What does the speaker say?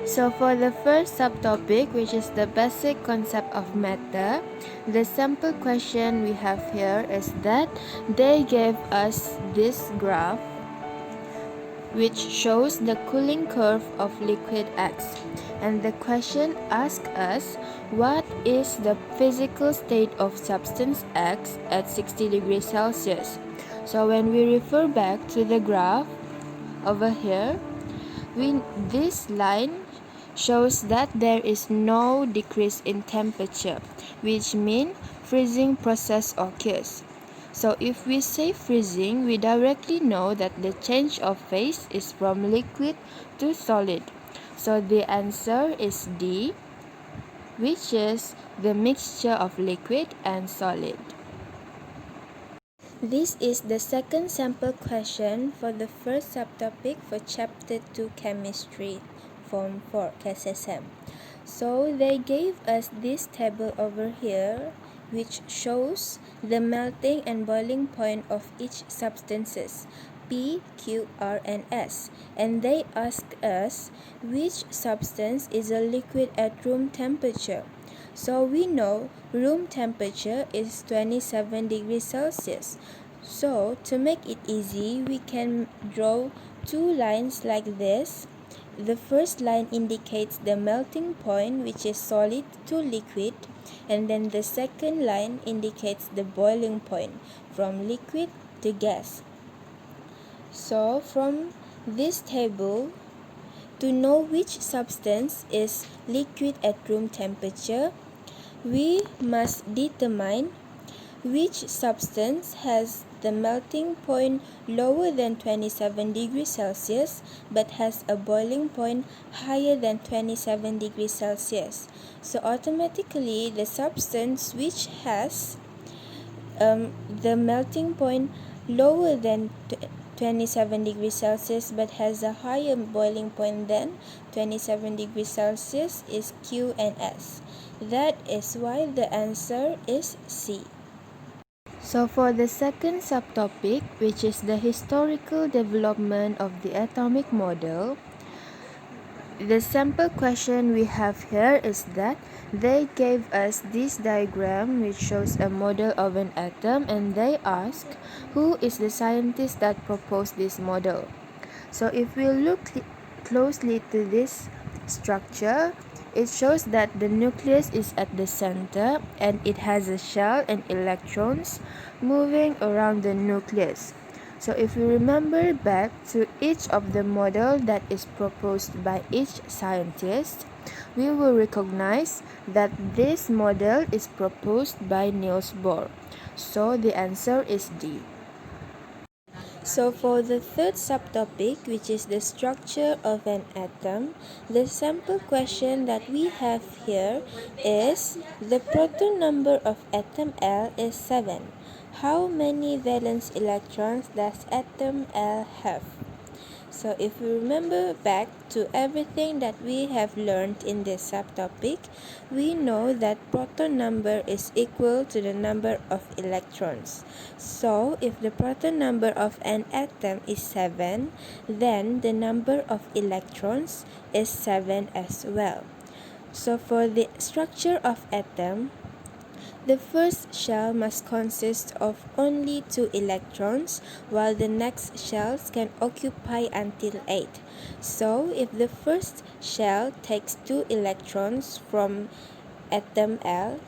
So for the first subtopic, which is the basic concept of matter, the sample question we have here is that they gave us this graph which shows the cooling curve of liquid X. And the question asks us what is the physical state of substance X at 60 degrees Celsius. So when we refer back to the graph over here, this line shows that there is no decrease in temperature, which means freezing process occurs. So if we say freezing, we directly know that the change of phase is from liquid to solid. So the answer is D, which is the mixture of liquid and solid. This is the second sample question for the first subtopic for Chapter 2 Chemistry, Form 4, KSSM. So they gave us this table over here which shows the melting and boiling point of each substances P, Q, R, and S, and they ask us which substance is a liquid at room temperature. So we know room temperature is 27 degrees Celsius. So to make it easy, we can draw two lines like this. The first line indicates the melting point, which is solid to liquid, and then the second line indicates the boiling point from liquid to gas. So from this table, to know which substance is liquid at room temperature, we must determine which substance has the melting point lower than 27 degrees Celsius but has a boiling point higher than 27 degrees Celsius. So automatically the substance which has the melting point lower than 27 degrees Celsius but has a higher boiling point than 27 degrees Celsius is Q and S. That is why the answer is C. So for the second subtopic, which is the historical development of the atomic model, the sample question we have here is that they gave us this diagram which shows a model of an atom, and they ask who is the scientist that proposed this model. So if we look closely to this structure, it shows that the nucleus is at the center and it has a shell and electrons moving around the nucleus. So if we remember back to each of the model that is proposed by each scientist, we will recognize that this model is proposed by Niels Bohr. So the answer is D. So for the third subtopic, which is the structure of an atom, the sample question that we have here is the proton number of atom L is 7. How many valence electrons does atom L have? So if we remember back to everything that we have learned in this subtopic, we know that proton number is equal to the number of electrons. So if the proton number of an atom is 7, then the number of electrons is 7 as well. So for the structure of atom, the first shell must consist of only 2 electrons, while the next shells can occupy until 8. So, if the first shell takes 2 electrons from atom L,